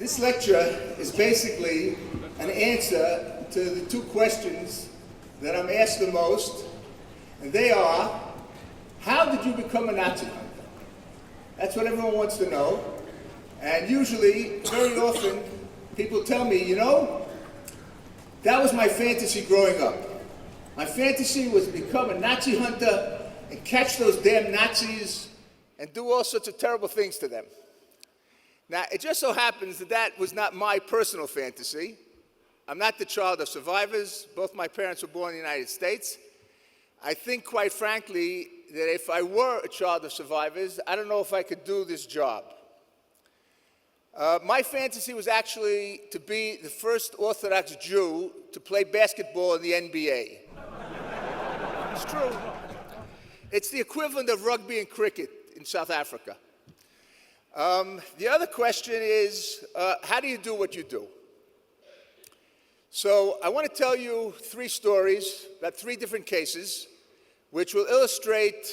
This lecture is basically an answer to the two questions that I'm asked the most, and they are, how did you become a Nazi hunter? That's what everyone wants to know, and usually, very often, people tell me, you know, that was my fantasy growing up. My fantasy was to become a Nazi hunter and catch those damn Nazis and do all sorts of terrible things to them. Now, it just so happens that that was not my personal fantasy. I'm not the child of survivors. Both my parents were born in the United States. I think, quite frankly, that if I were a child of survivors, I don't know if I could do this job. My fantasy was actually to be the first Orthodox Jew to play basketball in the NBA. It's true. It's the equivalent of rugby and cricket in South Africa. The other question is, how do you do what you do? So I want to tell you three stories about three different cases, which will illustrate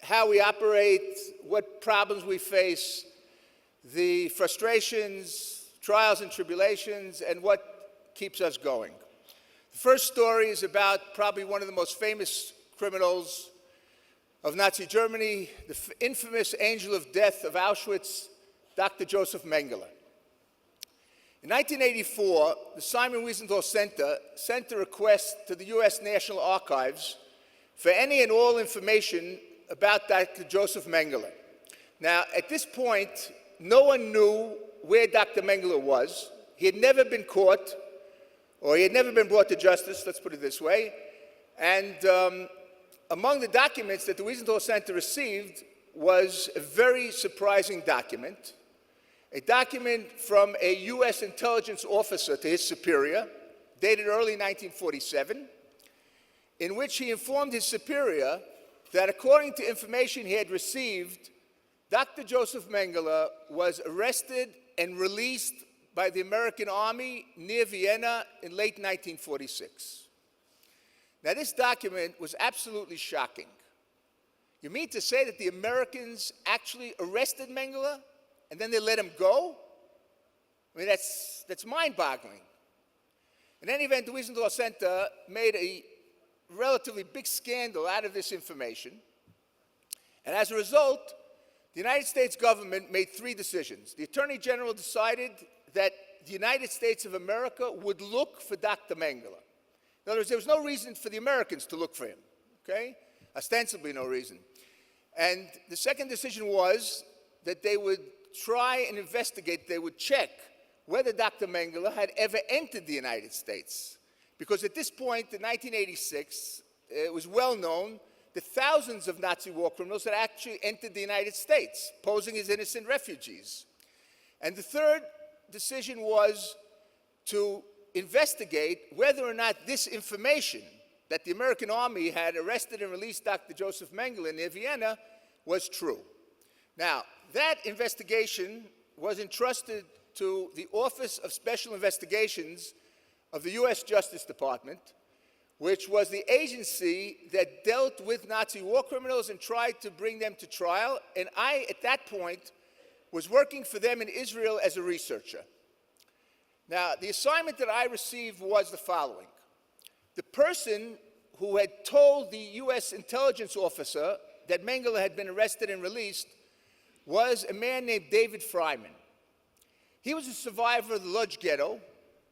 how we operate, what problems we face, the frustrations, trials and tribulations, and what keeps us going. The first story is about probably one of the most famous criminals of Nazi Germany, the infamous angel of death of Auschwitz, Dr. Joseph Mengele. In 1984, the Simon Wiesenthal Center sent a request to the U.S. National Archives for any and all information about Dr. Joseph Mengele. Now, at this point, no one knew where Dr. Mengele was. He had never been caught, or he had never been brought to justice, let's put it this way. And among the documents that the Wiesenthal Center received was a very surprising document, a document from a U.S. intelligence officer to his superior, dated early 1947, in which he informed his superior that according to information he had received, Dr. Joseph Mengele was arrested and released by the American Army near Vienna in late 1946. Now, this document was absolutely shocking. You mean to say that the Americans actually arrested Mengele and then they let him go? I mean, that's mind-boggling. In any event, the Wiesenthal Center made a relatively big scandal out of this information. And as a result, the United States government made three decisions. The Attorney General decided that the United States of America would look for Dr. Mengele. In other words, there was no reason for the Americans to look for him, okay? Ostensibly no reason. And the second decision was that they would try and investigate, they would check whether Dr. Mengele had ever entered the United States. Because at this point, in 1986, it was well known that thousands of Nazi war criminals had actually entered the United States, posing as innocent refugees. And the third decision was to investigate whether or not this information that the American Army had arrested and released Dr. Joseph Mengele near Vienna was true. Now, that investigation was entrusted to the Office of Special Investigations of the U.S. Justice Department, which was the agency that dealt with Nazi war criminals and tried to bring them to trial. And I, at that point, was working for them in Israel as a researcher. Now, the assignment that I received was the following. The person who had told the U.S. intelligence officer that Mengele had been arrested and released was a man named David Freiman. He was a survivor of the Lodz ghetto,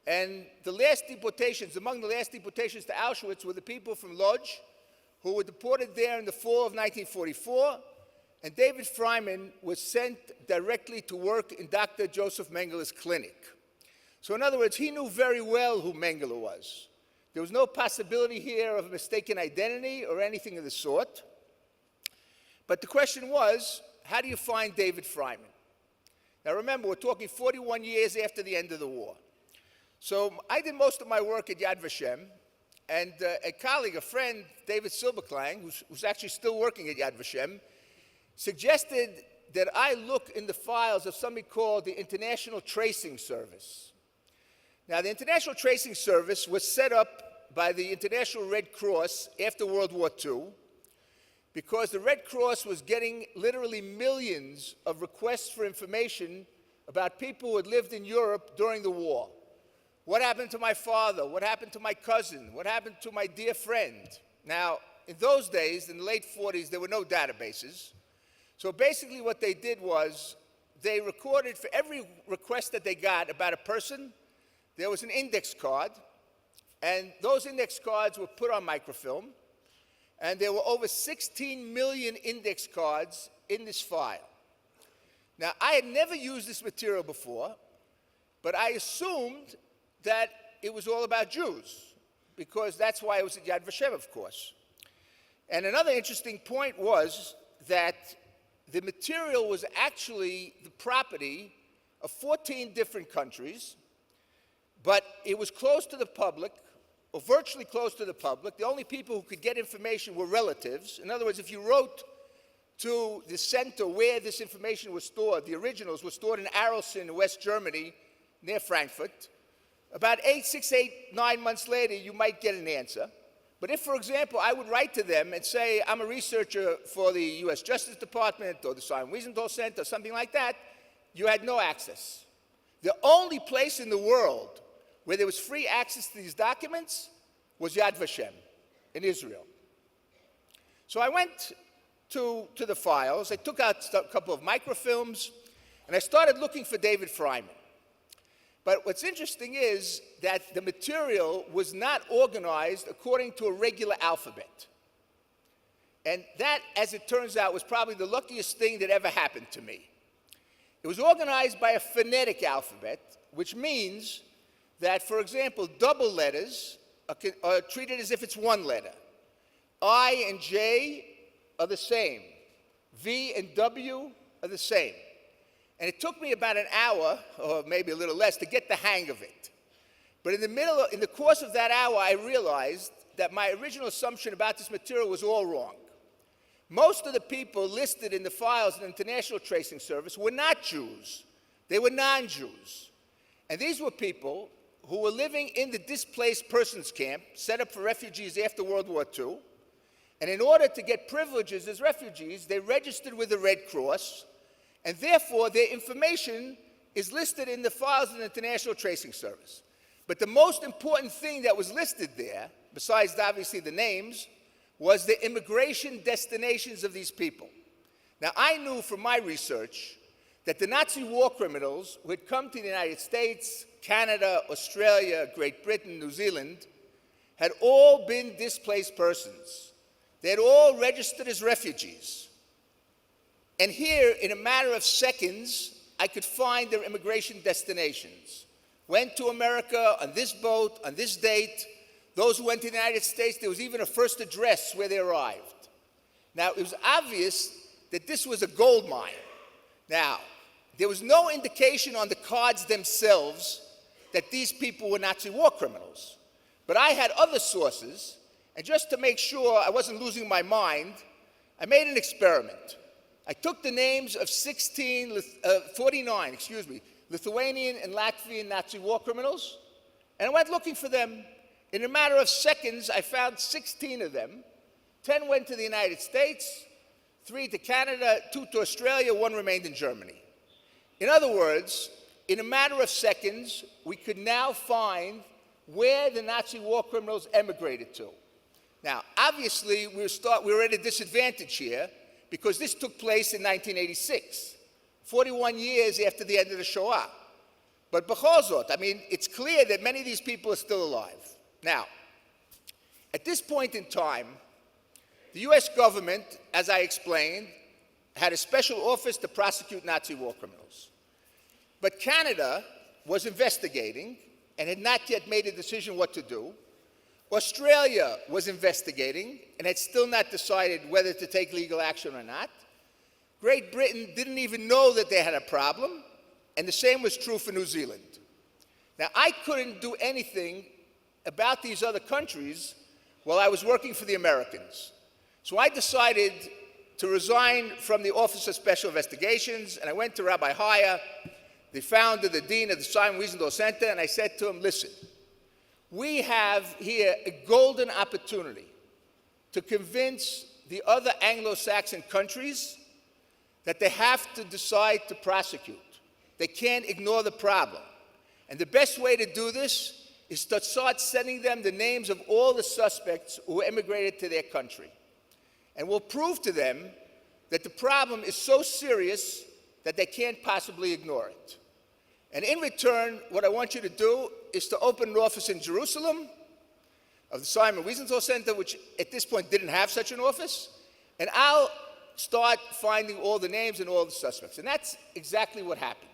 and the last deportations, among the last deportations to Auschwitz were the people from Lodz who were deported there in the fall of 1944, and David Freiman was sent directly to work in Dr. Joseph Mengele's clinic. So in other words, he knew very well who Mengele was. There was no possibility here of mistaken identity or anything of the sort. But the question was, how do you find David Freiman? Now remember, we're talking 41 years after the end of the war. So I did most of my work at Yad Vashem, and a colleague, a friend, David Silberklang, who's actually still working at Yad Vashem, suggested that I look in the files of something called the International Tracing Service. Now, the International Tracing Service was set up by the International Red Cross after World War II because the Red Cross was getting literally millions of requests for information about people who had lived in Europe during the war. What happened to my father? What happened to my cousin? What happened to my dear friend? Now, in those days, in the late 40s, there were no databases. So basically what they did was they recorded for every request that they got about a person, there was an index card, and those index cards were put on microfilm, and there were over 16 million index cards in this file. Now, I had never used this material before, but I assumed that it was all about Jews, because that's why it was at Yad Vashem, of course. And another interesting point was that the material was actually the property of 14 different countries, but it was closed to the public, or virtually closed to the public. The only people who could get information were relatives. In other words, if you wrote to the center where this information was stored, the originals were stored in Arelsen, West Germany, near Frankfurt. About 9 months later, you might get an answer. But if, for example, I would write to them and say, I'm a researcher for the US Justice Department or the Wiesenthal Center or something like that, you had no access. The only place in the world where there was free access to these documents was Yad Vashem in Israel. So I went to the files, I took out a couple of microfilms, and I started looking for David Freiman. But what's interesting is that the material was not organized according to a regular alphabet. And that, as it turns out, was probably the luckiest thing that ever happened to me. It was organized by a phonetic alphabet, which means that, for example, double letters are treated as if it's one letter. I and J are the same. V and W are the same. And it took me about an hour, or maybe a little less, to get the hang of it. But in the course of that hour, I realized that my original assumption about this material was all wrong. Most of the people listed in the files in the International Tracing Service were not Jews. They were non-Jews. And these were people who were living in the displaced persons camp, set up for refugees after World War II. And in order to get privileges as refugees, they registered with the Red Cross, and therefore their information is listed in the files of the International Tracing Service. But the most important thing that was listed there, besides obviously the names, was the immigration destinations of these people. Now, I knew from my research that the Nazi war criminals who had come to the United States, Canada, Australia, Great Britain, New Zealand, had all been displaced persons. They had all registered as refugees. And here, in a matter of seconds, I could find their immigration destinations. Went to America on this boat, on this date. Those who went to the United States, there was even a first address where they arrived. Now, it was obvious that this was a gold mine. Now, there was no indication on the cards themselves that these people were Nazi war criminals. But I had other sources, and just to make sure I wasn't losing my mind, I made an experiment. I took the names of 49 Lithuanian and Latvian Nazi war criminals, and I went looking for them. In a matter of seconds, I found 16 of them. 10 went to the United States, 3 to Canada, 2 to Australia, 1 remained in Germany. In other words, in a matter of seconds, we could now find where the Nazi war criminals emigrated to. Now, obviously, we were at a disadvantage here, because this took place in 1986, 41 years after the end of the Shoah. But b'chol zot, I mean, it's clear that many of these people are still alive. Now, at this point in time, the US government, as I explained, had a special office to prosecute Nazi war criminals. But Canada was investigating and had not yet made a decision what to do. Australia was investigating and had still not decided whether to take legal action or not. Great Britain didn't even know that they had a problem, and the same was true for New Zealand. Now, I couldn't do anything about these other countries while I was working for the Americans. So I decided to resign from the Office of Special Investigations, and I went to Rabbi Haya, the founder, the dean of the Wiesenthal Center, and I said to him, listen, we have here a golden opportunity to convince the other Anglo-Saxon countries that they have to decide to prosecute. They can't ignore the problem. And the best way to do this is to start sending them the names of all the suspects who emigrated to their country. And we'll prove to them that the problem is so serious that they can't possibly ignore it. And in return, what I want you to do is to open an office in Jerusalem of the Simon Wiesenthal Center, which at this point didn't have such an office, and I'll start finding all the names and all the suspects. And that's exactly what happened.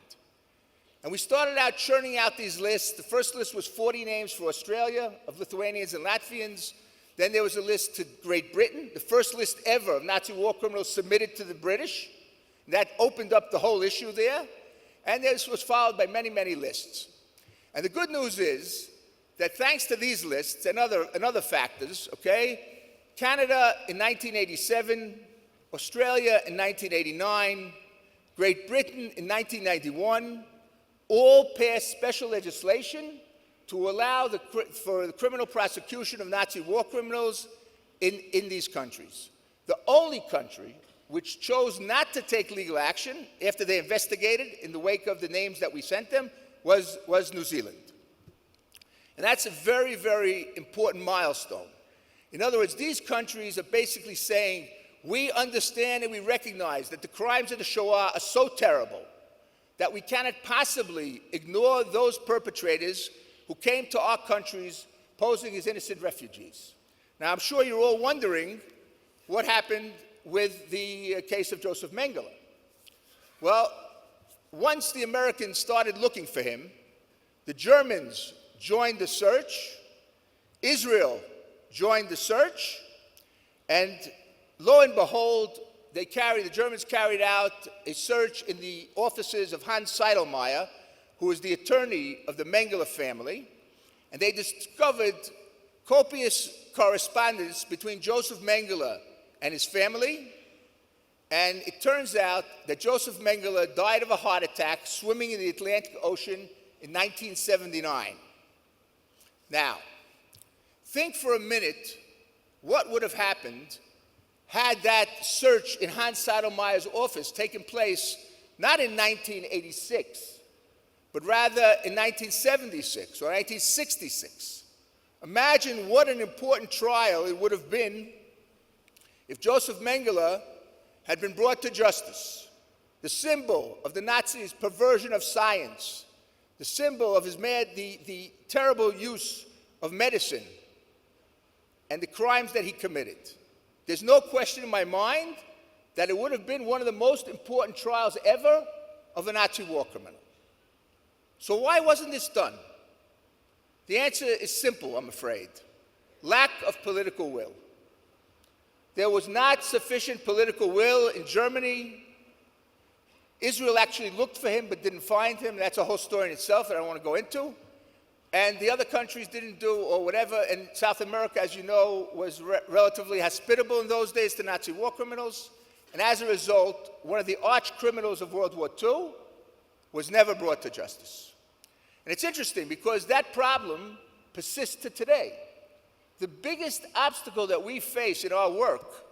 And we started out churning out these lists. The first list was 40 names for Australia of Lithuanians and Latvians. Then there was a list to Great Britain, the first list ever of Nazi war criminals submitted to the British. That opened up the whole issue there. And this was followed by many, many lists. And the good news is that thanks to these lists and other factors, okay, Canada in 1987, Australia in 1989, Great Britain in 1991, all passed special legislation to allow for the criminal prosecution of Nazi war criminals in these countries. The only country which chose not to take legal action after they investigated in the wake of the names that we sent them was New Zealand. And that's a very, very important milestone. In other words, these countries are basically saying, we understand and we recognize that the crimes of the Shoah are so terrible that we cannot possibly ignore those perpetrators who came to our countries posing as innocent refugees. Now, I'm sure you're all wondering what happened with the case of Joseph Mengele. Well, once the Americans started looking for him, the Germans joined the search, Israel joined the search, and lo and behold, the Germans carried out a search in the offices of Hans Seidelmeyer, who was the attorney of the Mengele family, and they discovered copious correspondence between Joseph Mengele and his family, and it turns out that Joseph Mengele died of a heart attack swimming in the Atlantic Ocean in 1979. Now, think for a minute what would have happened had that search in Hans Seidelmeyer's office taken place not in 1986, but rather in 1976 or 1966. Imagine what an important trial it would have been if Joseph Mengele had been brought to justice, the symbol of the Nazis' perversion of science, the symbol of the terrible use of medicine, and the crimes that he committed. There's no question in my mind that it would have been one of the most important trials ever of a Nazi war criminal. So why wasn't this done? The answer is simple, I'm afraid. Lack of political will. There was not sufficient political will in Germany. Israel actually looked for him but didn't find him. That's a whole story in itself that I don't want to go into. And the other countries didn't do, or whatever. And South America, as you know, was relatively hospitable in those days to Nazi war criminals. And as a result, one of the arch criminals of World War II was never brought to justice. And it's interesting because that problem persists to today. The biggest obstacle that we face in our work,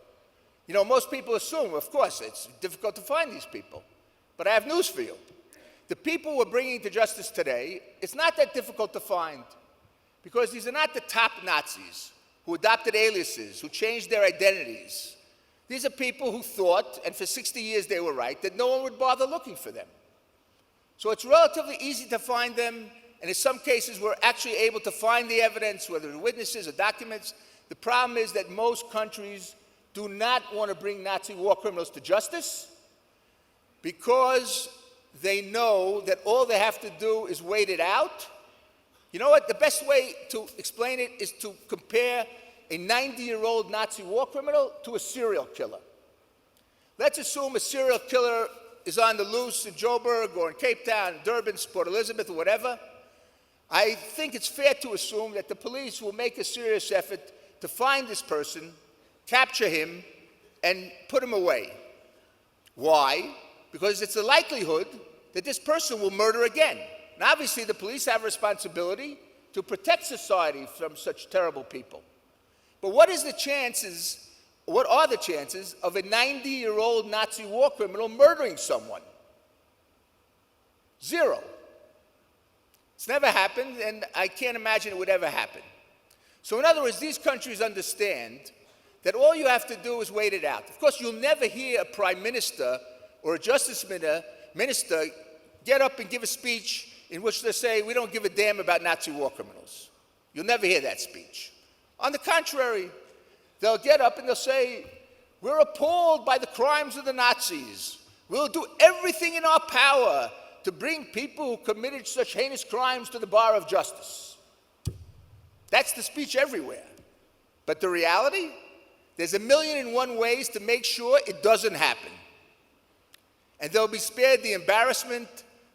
most people assume, of course, it's difficult to find these people. But I have news for you. The people we're bringing to justice today, it's not that difficult to find, because these are not the top Nazis who adopted aliases, who changed their identities. These are people who thought, and for 60 years they were right, that no one would bother looking for them. So it's relatively easy to find them, and in some cases we're actually able to find the evidence, whether it's witnesses or documents. The problem is that most countries do not want to bring Nazi war criminals to justice because they know that all they have to do is wait it out. You know what? The best way to explain it is to compare a 90-year-old Nazi war criminal to a serial killer. Let's assume a serial killer is on the loose in Joburg or in Cape Town, Durban, Port Elizabeth, or whatever. I think it's fair to assume that the police will make a serious effort to find this person, capture him, and put him away. Why? Because it's a likelihood that this person will murder again. And obviously the police have a responsibility to protect society from such terrible people. But what are the chances of a 90-year-old Nazi war criminal murdering someone? Zero. It's never happened, and I can't imagine it would ever happen. So in other words, these countries understand that all you have to do is wait it out. Of course, you'll never hear a prime minister or a justice minister get up and give a speech in which they say, we don't give a damn about Nazi war criminals. You'll never hear that speech. On the contrary, they'll get up and they'll say, we're appalled by the crimes of the Nazis. We'll do everything in our power to bring people who committed such heinous crimes to the bar of justice. That's the speech everywhere. But the reality, there's 1,000,001 ways to make sure it doesn't happen. And they'll be spared the embarrassment,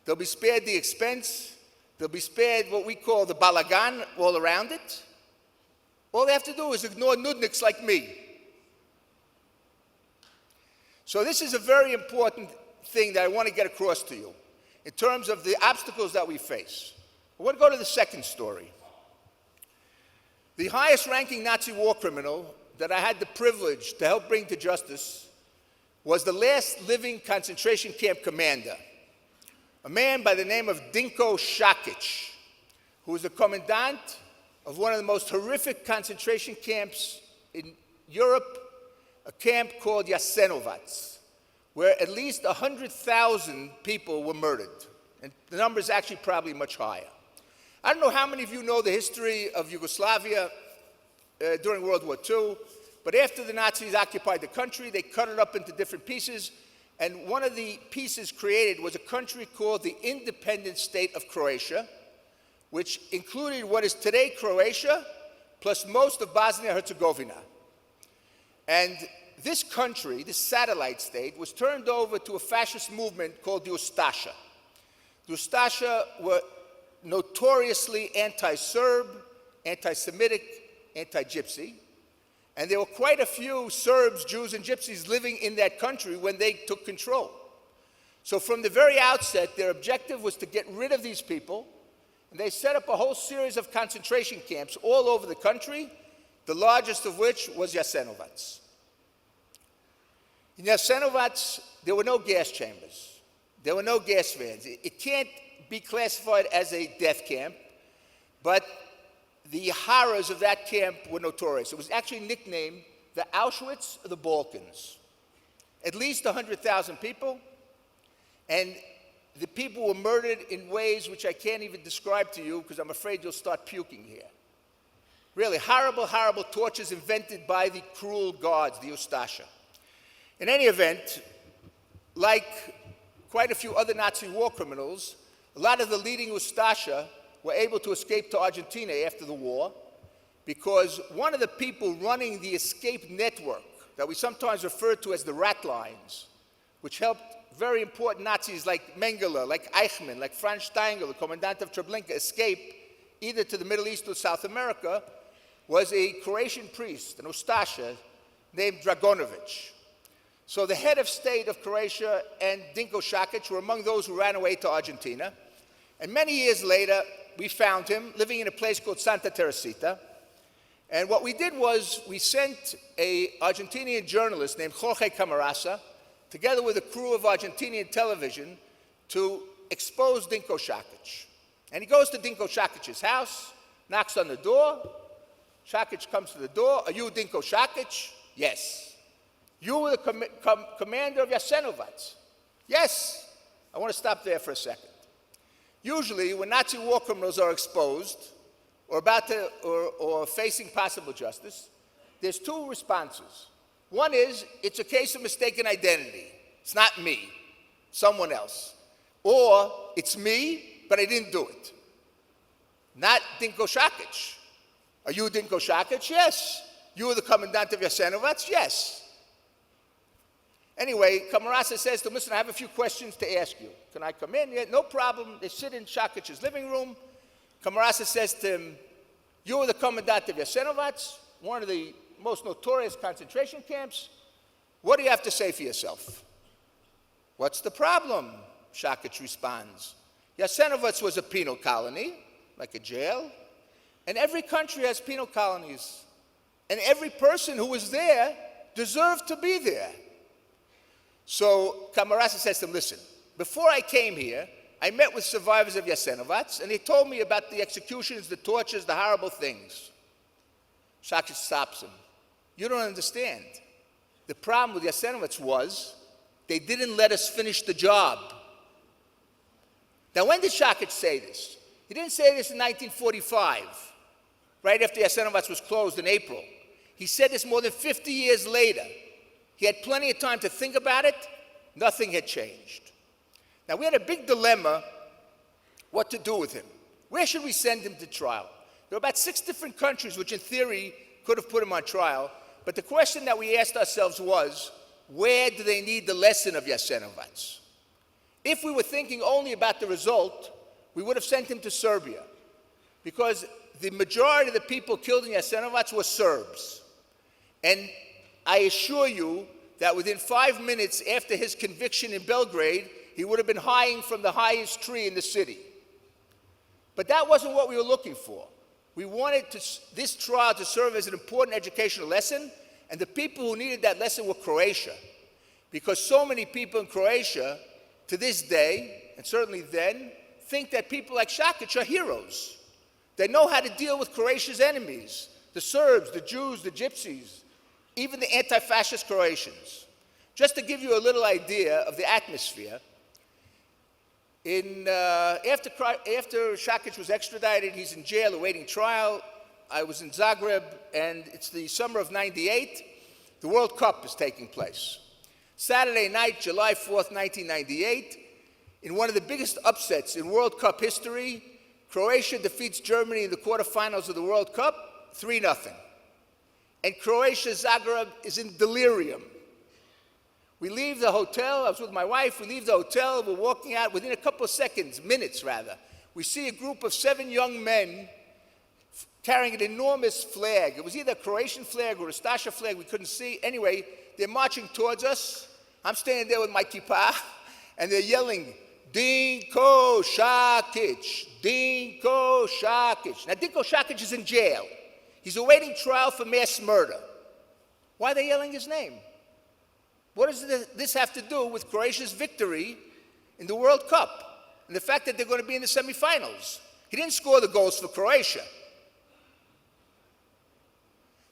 they'll be spared the expense, they'll be spared what we call the balagan all around it. All they have to do is ignore nudniks like me. So this is a very important thing that I want to get across to you in terms of the obstacles that we face. I want to go to the second story. The highest-ranking Nazi war criminal that I had the privilege to help bring to justice was the last living concentration camp commander, a man by the name of Dinko Šakić, who was the commandant of one of the most horrific concentration camps in Europe, a camp called Jasenovac, where at least 100,000 people were murdered. And the number is actually probably much higher. I don't know how many of you know the history of Yugoslavia during World War II, but after the Nazis occupied the country, they cut it up into different pieces, and one of the pieces created was a country called the Independent State of Croatia, which included what is today Croatia, plus most of Bosnia-Herzegovina. And this country, this satellite state, was turned over to a fascist movement called the Ustasha. The Ustasha were notoriously anti-Serb, anti-Semitic, anti-Gypsy, and there were quite a few Serbs, Jews, and Gypsies living in that country when they took control. So from the very outset, their objective was to get rid of these people, and they set up a whole series of concentration camps all over the country, the largest of which was Jasenovac. In Jasenovac, there were no gas chambers. There were no gas vans. It can't be classified as a death camp, but the horrors of that camp were notorious. It was actually nicknamed the Auschwitz of the Balkans. At least 100,000 people, and the people were murdered in ways which I can't even describe to you because I'm afraid you'll start puking here. Really horrible, horrible tortures invented by the cruel guards, the Ustasha. In any event, like quite a few other Nazi war criminals, a lot of the leading Ustasha were able to escape to Argentina after the war because one of the people running the escape network that we sometimes refer to as the rat lines, which helped very important Nazis like Mengele, like Eichmann, like Franz Steingl, the commandant of Treblinka, escape either to the Middle East or South America, was a Croatian priest, an Ustasha, named Dragonovic. So the head of state of Croatia and Dinko Šakić were among those who ran away to Argentina. And many years later, we found him living in a place called Santa Teresita. And what we did was we sent an Argentinian journalist named Jorge Camarasa, together with a crew of Argentinian television, to expose Dinko Šakić. And he goes to Dinko Šakić's house, knocks on the door. Šakić comes to the door. Are you Dinko Šakić? Yes. You were the commander of Jasenovac? Yes. I want to stop there for a second. Usually, when Nazi war criminals are exposed or facing possible justice, there's two responses. One is, it's a case of mistaken identity. It's not me, someone else. Or, it's me, but I didn't do it. Not Dinko Šakić. Are you Dinko Šakić? Yes. You were the commandant of Jasenovac? Yes. Anyway, Camarasa says to him, listen, I have a few questions to ask you. Can I come in? Yeah, no problem. They sit in Šakić's living room. Camarasa says to him, you were the commandant of Jasenovac, one of the most notorious concentration camps. What do you have to say for yourself? What's the problem? Šakić responds. Jasenovac was a penal colony, like a jail, and every country has penal colonies. And every person who was there deserved to be there. So Camarasa says to him, listen, before I came here, I met with survivors of Jasenovac, and they told me about the executions, the tortures, the horrible things. Shakich stops him. You don't understand. The problem with Jasenovac was they didn't let us finish the job. Now, when did Shakich say this? He didn't say this in 1945, right after Jasenovac was closed in April. He said this more than 50 years later. He had plenty of time to think about it. Nothing had changed. Now, we had a big dilemma what to do with him. Where should we send him to trial? There were about 6 different countries which, in theory, could have put him on trial. But the question that we asked ourselves was, where do they need the lesson of Jasenovac? If we were thinking only about the result, we would have sent him to Serbia, because the majority of the people killed in Jasenovac were Serbs. And I assure you that within 5 minutes after his conviction in Belgrade, he would have been hanging from the highest tree in the city. But that wasn't what we were looking for. We wanted this trial to serve as an important educational lesson, and the people who needed that lesson were Croatia, because so many people in Croatia, to this day, and certainly then, think that people like Shakich are heroes. They know how to deal with Croatia's enemies, the Serbs, the Jews, the Gypsies, even the anti-fascist Croatians. Just to give you a little idea of the atmosphere, after Shakich was extradited, he's in jail awaiting trial. I was in Zagreb, and it's the summer of '98. The World Cup is taking place. Saturday night, July 4th, 1998, in one of the biggest upsets in World Cup history, Croatia defeats Germany in the quarterfinals of the World Cup, 3-0. And Croatia, Zagreb, is in delirium. We leave the hotel, I was with my wife, we leave the hotel, we're walking out, within a couple of seconds, minutes rather, we see a group of 7 young men carrying an enormous flag. It was either a Croatian flag or a Stasha flag, we couldn't see. Anyway, they're marching towards us. I'm standing there with my kippah, and they're yelling, Dinko Šakić, Dinko Šakić. Now, Dinko Šakić is in jail. He's awaiting trial for mass murder. Why are they yelling his name? What does this have to do with Croatia's victory in the World Cup and the fact that they're going to be in the semifinals? He didn't score the goals for Croatia.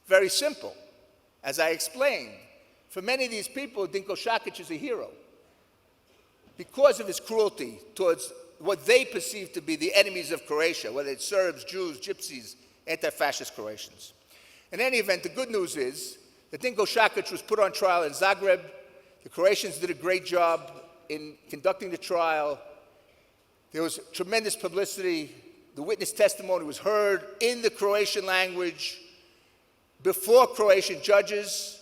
Very simple. As I explained, for many of these people, Dinko Šakić is a hero because of his cruelty towards what they perceive to be the enemies of Croatia, whether it's Serbs, Jews, Gypsies, anti-fascist Croatians. In any event, the good news is that Dinko Šakić was put on trial in Zagreb. The Croatians did a great job in conducting the trial. There was tremendous publicity. The witness testimony was heard in the Croatian language before Croatian judges,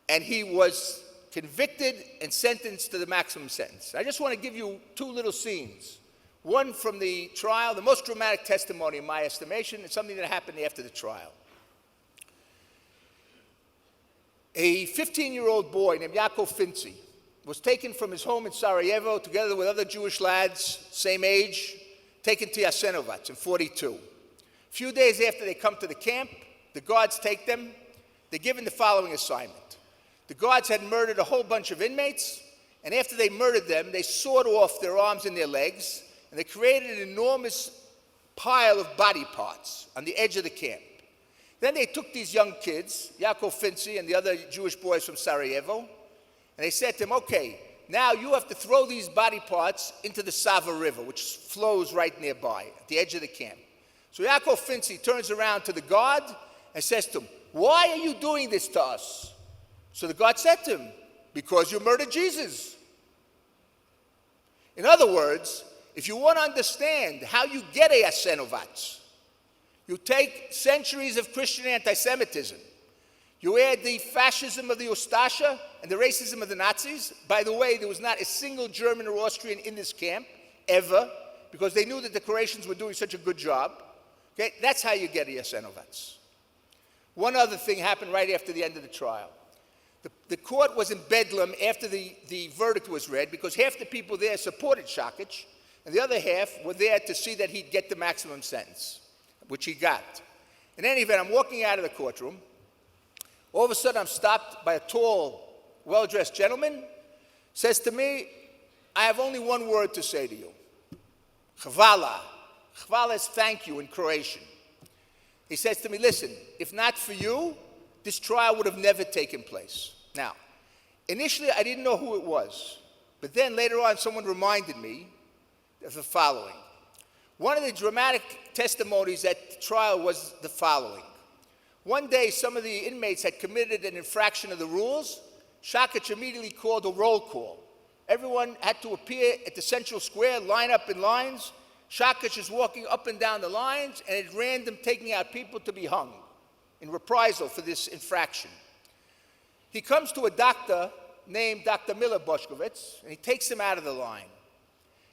and he was convicted and sentenced to the maximum sentence. I just want to give you 2 little scenes. One from the trial, the most dramatic testimony in my estimation, and something that happened after the trial. A 15-year-old boy named Jakov Finci was taken from his home in Sarajevo together with other Jewish lads, same age, taken to Jasenovac in '42. A few days after they come to the camp, the guards take them. They're given the following assignment. The guards had murdered a whole bunch of inmates, and after they murdered them, they sawed off their arms and their legs, and they created an enormous pile of body parts on the edge of the camp. Then they took these young kids, Jakov Finci and the other Jewish boys from Sarajevo, and they said to them, okay, now you have to throw these body parts into the Sava River, which flows right nearby, at the edge of the camp. So Jakov Finci turns around to the guard and says to him, why are you doing this to us? So the guard said to him, because you murdered Jesus. In other words, if you want to understand how you get a Jasenovac, you take centuries of Christian anti-Semitism, you add the fascism of the Ustasha and the racism of the Nazis. By the way, there was not a single German or Austrian in this camp, ever, because they knew that the Croatians were doing such a good job. Okay? That's how you get a Jasenovac. One other thing happened right after the end of the trial. The court was in bedlam after the verdict was read because half the people there supported Šakić and the other half were there to see that he'd get the maximum sentence, which he got. In any event, I'm walking out of the courtroom. All of a sudden, I'm stopped by a tall, well-dressed gentleman, says to me, I have only one word to say to you. Hvala. Hvala is thank you in Croatian. He says to me, listen, if not for you, this trial would have never taken place. Now, initially I didn't know who it was, but then later on someone reminded me of the following. One of the dramatic testimonies at the trial was the following. One day some of the inmates had committed an infraction of the rules. Shakic immediately called a roll call. Everyone had to appear at the central square, line up in lines. Shakic is walking up and down the lines and at random taking out people to be hung in reprisal for this infraction. He comes to a doctor named Dr. Miller Boshkovitz, and he takes him out of the line.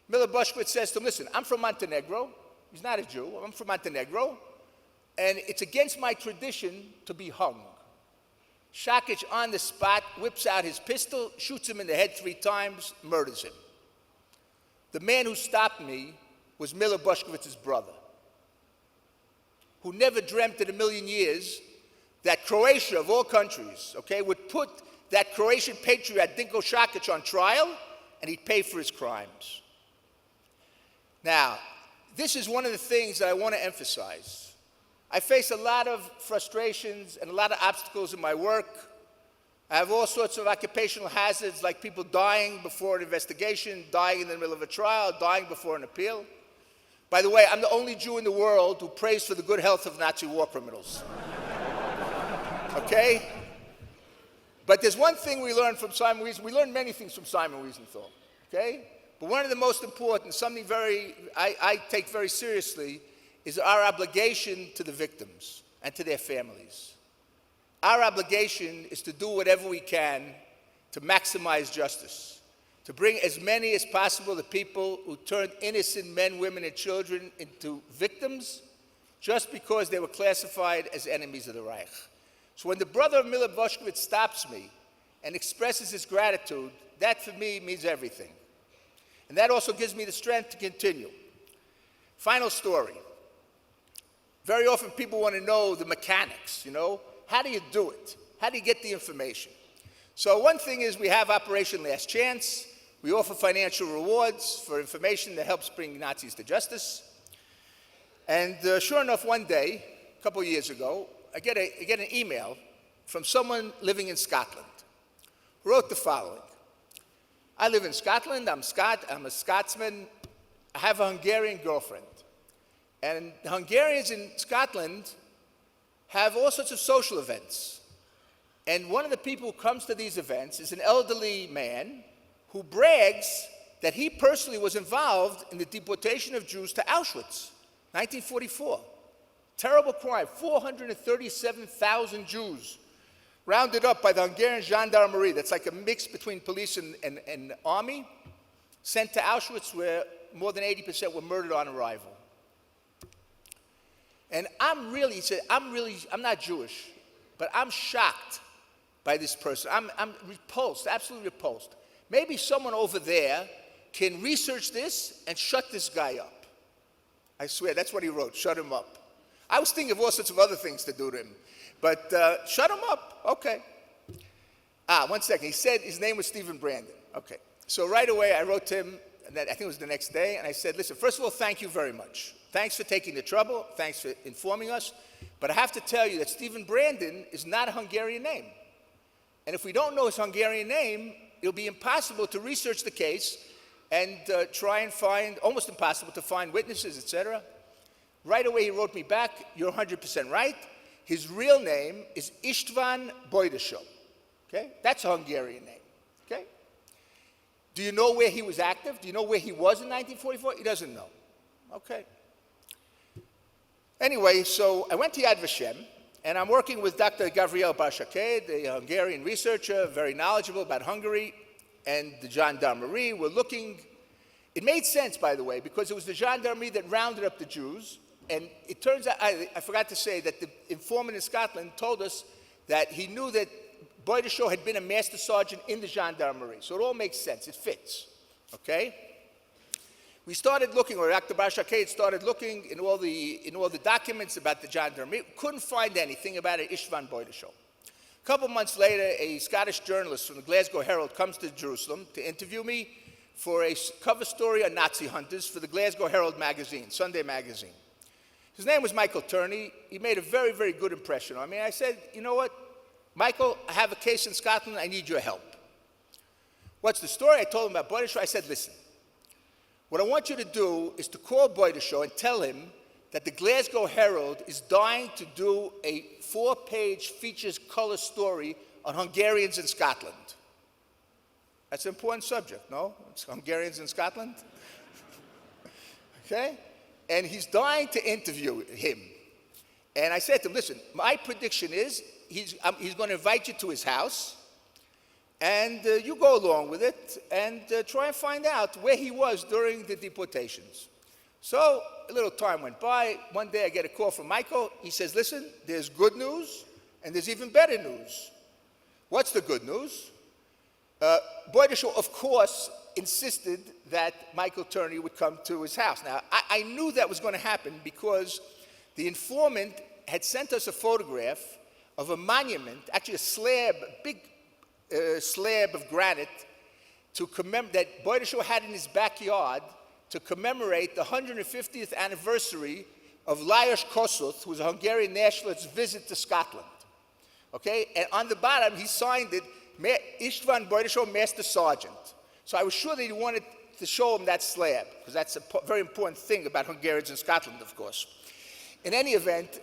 Miller Boshkovitz says to him, listen, I'm from Montenegro. He's not a Jew. I'm from Montenegro. And it's against my tradition to be hung. Shakic on the spot whips out his pistol, shoots him in the head 3 times, murders him. The man who stopped me was Miller Boshkovitz's brother, who never dreamt in a million years that Croatia, of all countries, okay, would put that Croatian patriot, Dinko Shakic, on trial, and he'd pay for his crimes. Now, this is one of the things that I want to emphasize. I face a lot of frustrations and a lot of obstacles in my work. I have all sorts of occupational hazards, like people dying before an investigation, dying in the middle of a trial, dying before an appeal. By the way, I'm the only Jew in the world who prays for the good health of Nazi war criminals. Okay? But there's one thing we learned from Simon Wiesenthal. We learned many things from Simon Wiesenthal. Okay? But one of the most important, something I take very seriously, is our obligation to the victims and to their families. Our obligation is to do whatever we can to maximize justice, to bring as many as possible the people who turned innocent men, women, and children into victims just because they were classified as enemies of the Reich. So when the brother of Miller Boshkovitz stops me and expresses his gratitude, that for me means everything. And that also gives me the strength to continue. Final story. Very often people want to know the mechanics, you know? How do you do it? How do you get the information? So one thing is we have Operation Last Chance. We offer financial rewards for information that helps bring Nazis to justice. And sure enough, one day, a couple of years ago, I get an email from someone living in Scotland who wrote the following. I live in Scotland, I'm a Scotsman, I have a Hungarian girlfriend. And the Hungarians in Scotland have all sorts of social events. And one of the people who comes to these events is an elderly man who brags that he personally was involved in the deportation of Jews to Auschwitz, 1944. Terrible crime, 437,000 Jews rounded up by the Hungarian gendarmerie. That's like a mix between police and army, sent to Auschwitz where more than 80% were murdered on arrival. And I'm not Jewish, but I'm shocked by this person. I'm repulsed, absolutely repulsed. Maybe someone over there can research this and shut this guy up. I swear, that's what he wrote, shut him up. I was thinking of all sorts of other things to do to him, but shut him up, okay. 1 second, he said his name was Stephen Brandon. Okay, so right away I wrote to him, and I think it was the next day, and I said, listen, first of all, thank you very much. Thanks for taking the trouble. Thanks for informing us. But I have to tell you that Stephen Brandon is not a Hungarian name. And if we don't know his Hungarian name, it'll be impossible to research the case and try and find, almost impossible to find witnesses, etc. Right away he wrote me back, you're 100% right. His real name is István Bojdosó. Okay? That's a Hungarian name. Okay? Do you know where he was active? Do you know where he was in 1944? He doesn't know. Okay. Anyway, so I went to Yad Vashem, and I'm working with Dr. Gabriel Barshaked, a Hungarian researcher, very knowledgeable about Hungary, and the gendarmerie. We're looking, it made sense, by the way, because it was the gendarmerie that rounded up the Jews, and it turns out, I forgot to say that the informant in Scotland told us that he knew that Bojdosó had been a master sergeant in the gendarmerie, so it all makes sense, it fits, okay? We started looking, or Dr. Barshaked started looking in all the documents about the gendarmerie. Couldn't find anything about it, István Bojdosó. A couple months later, a Scottish journalist from the Glasgow Herald comes to Jerusalem to interview me for a cover story on Nazi hunters for the Glasgow Herald magazine, Sunday magazine. His name was Michael Turney. He made a very, very good impression on me. I said, you know what, Michael, I have a case in Scotland. I need your help. What's the story? I told him about Boydeshaw. I said, listen, what I want you to do is to call Boydeshaw and tell him that the Glasgow Herald is dying to do a 4-page features color story on Hungarians in Scotland. That's an important subject, no? It's Hungarians in Scotland. Okay? And he's dying to interview him. And I said to him, listen, my prediction is he's going to invite you to his house, and you go along with it and try and find out where he was during the deportations. So a little time went by. One day I get a call from Michael. He says, listen, there's good news and there's even better news. What's the good news? Boydeshaw, of course, insisted that Michael Turney would come to his house. Now, I knew that was going to happen because the informant had sent us a photograph of a monument, actually a slab, a big slab of granite that Boydeshaw had in his backyard to commemorate the 150th anniversary of Lajos Kossuth, who was a Hungarian nationalist's visit to Scotland. Okay? And on the bottom, he signed it, István Boydeshaw, Master Sergeant. So I was sure that he wanted to show him that slab, because that's a very important thing about Hungarians in Scotland, of course. In any event,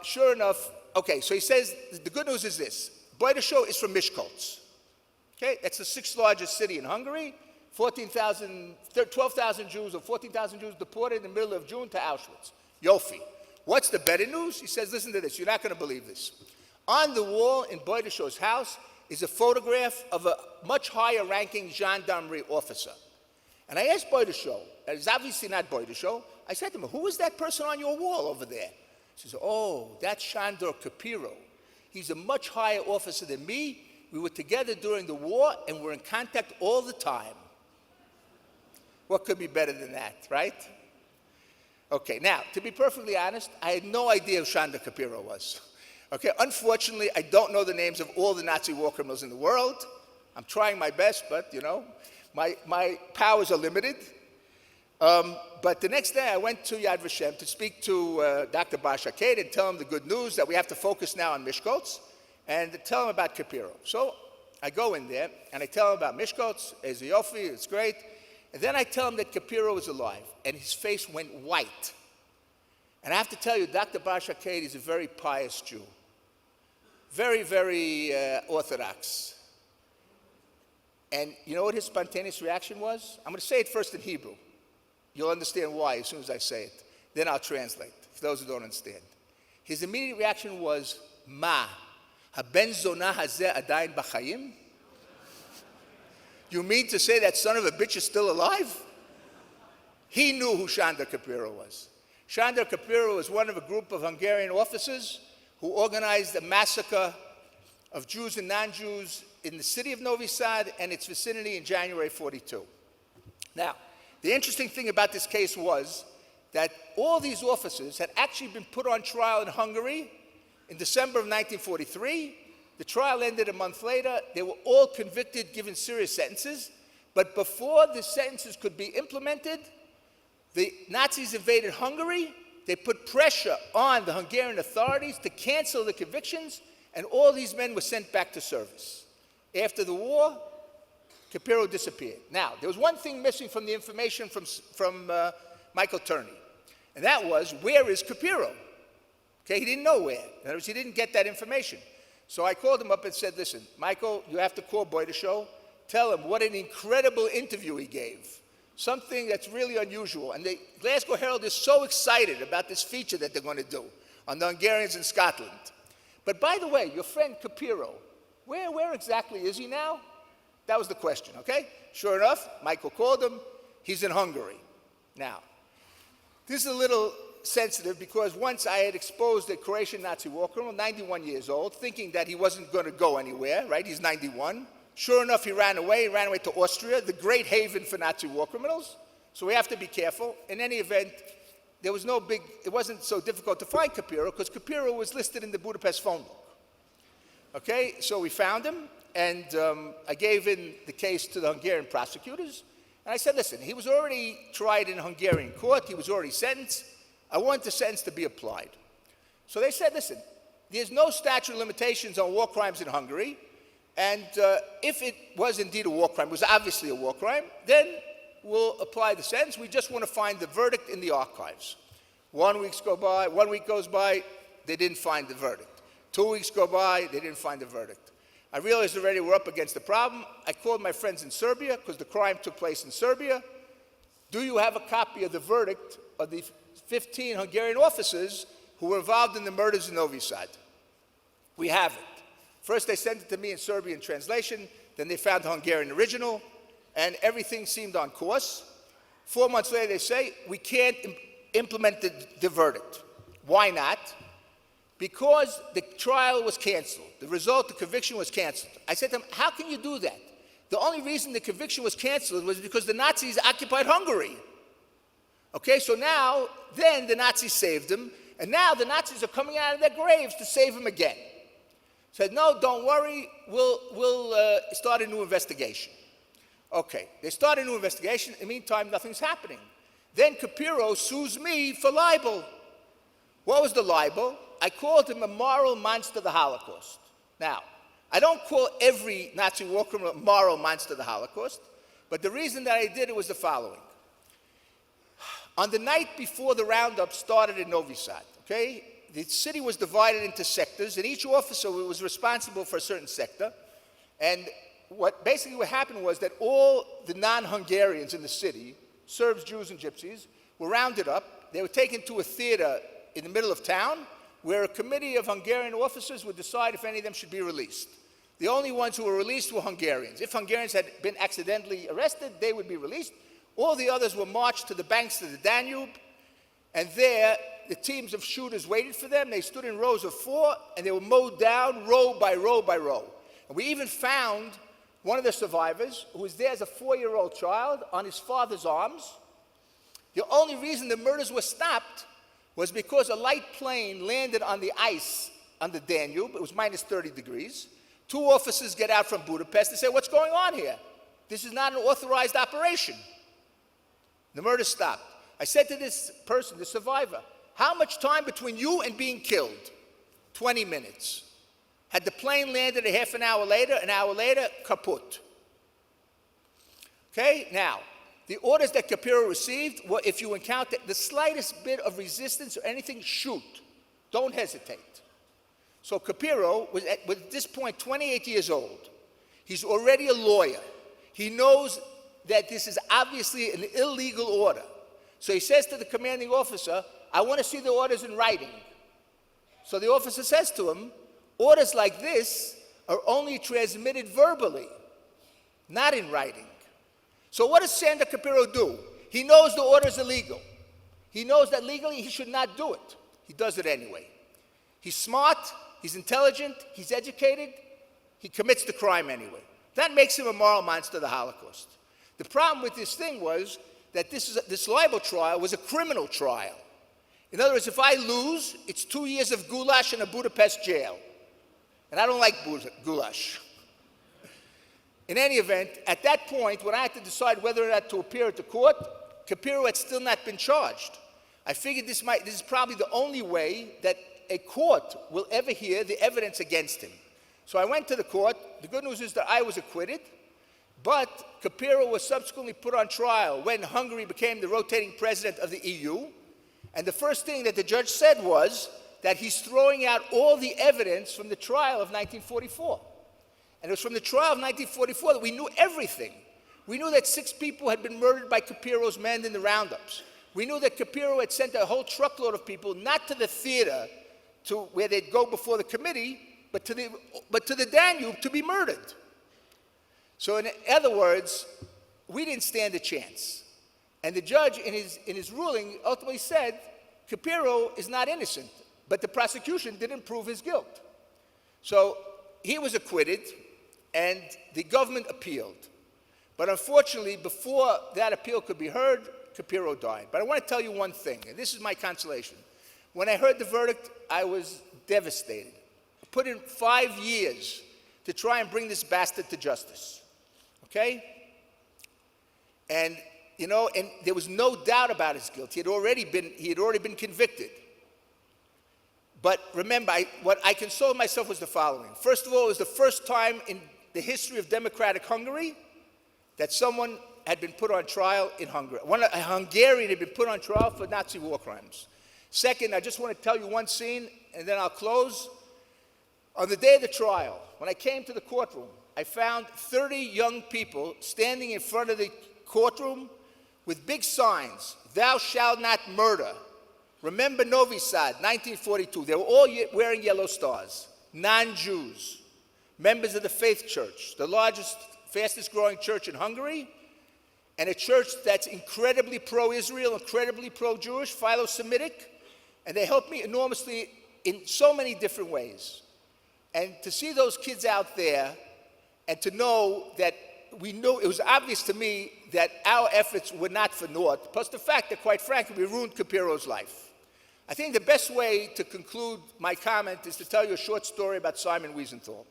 sure enough, okay, so he says, the good news is this. Boydeshaw is from Miskolc. Okay, that's the 6th largest city in Hungary. 12,000 Jews or 14,000 Jews deported in the middle of June to Auschwitz. Yofi. What's the better news? He says, listen to this. You're not going to believe this. On the wall in Boydeshaw's house is a photograph of a much higher-ranking gendarmerie officer. And I asked Boydeshaw, and it's obviously not Boydeshaw, I said to him, who is that person on your wall over there? He says, oh, that's Shandor Capiro. He's a much higher officer than me. We were together during the war, and we're in contact all the time. What could be better than that, right? Okay, now, to be perfectly honest, I had no idea who Shandor Capiro was. Okay, unfortunately, I don't know the names of all the Nazi war criminals in the world. I'm trying my best, but, you know, my powers are limited. But the next day, I went to Yad Vashem to speak to Dr. Bar Shaked and tell him the good news that we have to focus now on Miskolc and to tell him about Capiro. So I go in there, and I tell him about Miskolc, Eziofi, it's great. And then I tell him that Capiro is alive, and his face went white. And I have to tell you, Dr. Bar Shaked is a very pious Jew. Very, very orthodox. And you know what his spontaneous reaction was? I'm going to say it first in Hebrew. You'll understand why as soon as I say it. Then I'll translate, for those who don't understand. His immediate reaction was, Ma, haben zona hazeh adayin b'chayim? You mean to say that son of a bitch is still alive? He knew who Shandor Capiro was. Shandor Capiro was one of a group of Hungarian officers who organized a massacre of Jews and non-Jews in the city of Novi Sad and its vicinity in January 42. Now, the interesting thing about this case was that all these officers had actually been put on trial in Hungary in December of 1943. The trial ended a month later. They were all convicted, given serious sentences. But before the sentences could be implemented, the Nazis invaded Hungary. They put pressure on the Hungarian authorities to cancel the convictions, and all these men were sent back to service. After the war, Capiro disappeared. Now, there was one thing missing from the information from Michael Turney, and that was, where is Capiro? Okay, he didn't know where. In other words, he didn't get that information. So I called him up and said, listen, Michael, you have to call Boydeshaw. Tell him what an incredible interview he gave. Something that's really unusual. And the Glasgow Herald is so excited about this feature that they're going to do on the Hungarians in Scotland. But by the way, your friend Capiro, where exactly is he now? That was the question, okay? Sure enough, Michael called him. He's in Hungary. Now, this is a little sensitive because once I had exposed a Croatian Nazi war criminal, 91 years old, thinking that he wasn't going to go anywhere, right? He's 91. Sure enough, he ran away to Austria, the great haven for Nazi war criminals. So we have to be careful. In any event, it wasn't so difficult to find Capiro because Capiro was listed in the Budapest phone book. Okay, so we found him, and I gave in the case to the Hungarian prosecutors, And I said, listen, he was already tried in a Hungarian court. He was already sentenced. I want the sentence to be applied. So they said, listen, there's no statute of limitations on war crimes in Hungary. And if it was indeed a war crime, it was obviously a war crime, then we'll apply the sentence. We just want to find the verdict in the archives. 1 week goes by, they didn't find the verdict. 2 weeks go by, they didn't find the verdict. I realized already we're up against the problem. I called my friends in Serbia, because the crime took place in Serbia. Do you have a copy of the verdict of the 15 Hungarian officers who were involved in the murders in Novi Sad? We have it. First, they sent it to me in Serbian translation. Then they found the Hungarian original, and everything seemed on course. 4 months later, they say, we can't implement the verdict. Why not? Because the trial was canceled. The result, the conviction was canceled. I said to them, how can you do that? The only reason the conviction was canceled was because the Nazis occupied Hungary. Okay, so now, then the Nazis saved him, and now the Nazis are coming out of their graves to save him again. Said, no, don't worry, we'll start a new investigation. Okay, they start a new investigation. In the meantime, nothing's happening. Then Capiro sues me for libel. What was the libel? I called him a moral monster of the Holocaust. Now, I don't call every Nazi war criminal a moral monster of the Holocaust, but the reason that I did it was the following. On the night before the roundup started in Novi Sad, okay, the city was divided into sectors, and each officer was responsible for a certain sector. And what happened was that all the non-Hungarians in the city, Serbs, Jews, and Gypsies, were rounded up. They were taken to a theater in the middle of town, where a committee of Hungarian officers would decide if any of them should be released. The only ones who were released were Hungarians. If Hungarians had been accidentally arrested, they would be released. All the others were marched to the banks of the Danube, and there the teams of shooters waited for them. They stood in rows of 4, and they were mowed down row by row by row. And we even found one of the survivors, who was there as a 4-year-old child, on his father's arms. The only reason the murders were stopped was because a light plane landed on the ice on the Danube. It was minus 30 degrees. 2 officers get out from Budapest and say, what's going on here? This is not an authorized operation. The murder stopped. I said to this person, the survivor, how much time between you and being killed? 20 minutes. Had the plane landed a half an hour later, kaput. Okay, now, the orders that Capiro received were, if you encounter the slightest bit of resistance or anything, shoot. Don't hesitate. So Capiro was, at this point, 28 years old. He's already a lawyer. He knows that this is obviously an illegal order. So he says to the commanding officer, I want to see the orders in writing. So the officer says to him, orders like this are only transmitted verbally, not in writing. So what does Sandor Capiro do? He knows the order is illegal. He knows that legally he should not do it. He does it anyway. He's smart, he's intelligent, he's educated, he commits the crime anyway. That makes him a moral monster of the Holocaust. The problem with this thing was that this libel trial was a criminal trial. In other words, if I lose, it's 2 years of goulash in a Budapest jail. And I don't like goulash. In any event, at that point, when I had to decide whether or not to appear at the court, Capiro had still not been charged. I figured this is probably the only way that a court will ever hear the evidence against him. So I went to the court. The good news is that I was acquitted, but Capiro was subsequently put on trial when Hungary became the rotating president of the EU. And the first thing that the judge said was that he's throwing out all the evidence from the trial of 1944. And it was from the trial of 1944 that we knew everything. We knew that 6 people had been murdered by Capiro's men in the roundups. We knew that Capiro had sent a whole truckload of people, not to the theater to where they'd go before the committee, but to the Danube to be murdered. So in other words, we didn't stand a chance. And the judge, in his ruling, ultimately said, Capiro is not innocent, but the prosecution didn't prove his guilt. So he was acquitted, and the government appealed. But unfortunately, before that appeal could be heard, Capiro died. But I want to tell you one thing, and this is my consolation. When I heard the verdict, I was devastated. I put in 5 years to try and bring this bastard to justice. Okay? And, and there was no doubt about his guilt. He had already been convicted. But remember, what I consoled myself was the following. First of all, it was the first time in the history of democratic Hungary that someone had been put on trial in Hungary. A Hungarian had been put on trial for Nazi war crimes. Second, I just want to tell you one scene, and then I'll close. On the day of the trial, when I came to the courtroom, I found 30 young people standing in front of the courtroom with big signs, "Thou shalt not murder." Remember Novi Sad, 1942. They were all wearing yellow stars, non-Jews, members of the Faith Church, the largest, fastest growing church in Hungary, and a church that's incredibly pro-Israel, incredibly pro-Jewish, philo-Semitic, and they helped me enormously in so many different ways. And to see those kids out there and to know that we knew, it was obvious to me that our efforts were not for naught, plus the fact that, quite frankly, we ruined Capiro's life. I think the best way to conclude my comment is to tell you a short story about Simon Wiesenthal.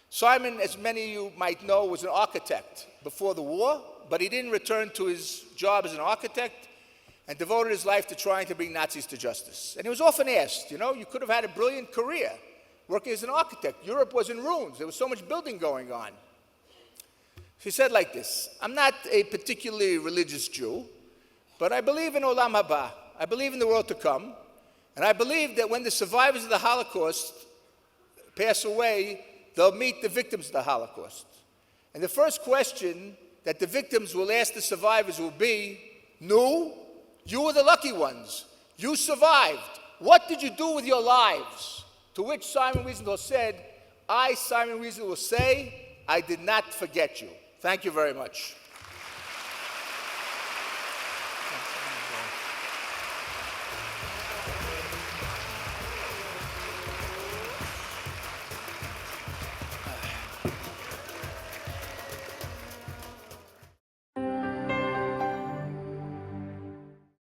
Simon, as many of you might know, was an architect before the war, but he didn't return to his job as an architect and devoted his life to trying to bring Nazis to justice. And he was often asked, you could have had a brilliant career working as an architect. Europe was in ruins. There was so much building going on. He said like this: "I'm not a particularly religious Jew, but I believe in Olam Haba. I believe in the world to come, and I believe that when the survivors of the Holocaust pass away, they'll meet the victims of the Holocaust. And the first question that the victims will ask the survivors will be, 'Nu, you were the lucky ones. You survived. What did you do with your lives?' To which Simon Wiesenthal said, 'I, Simon Wiesenthal, will say, I did not forget you.'" Thank you very much.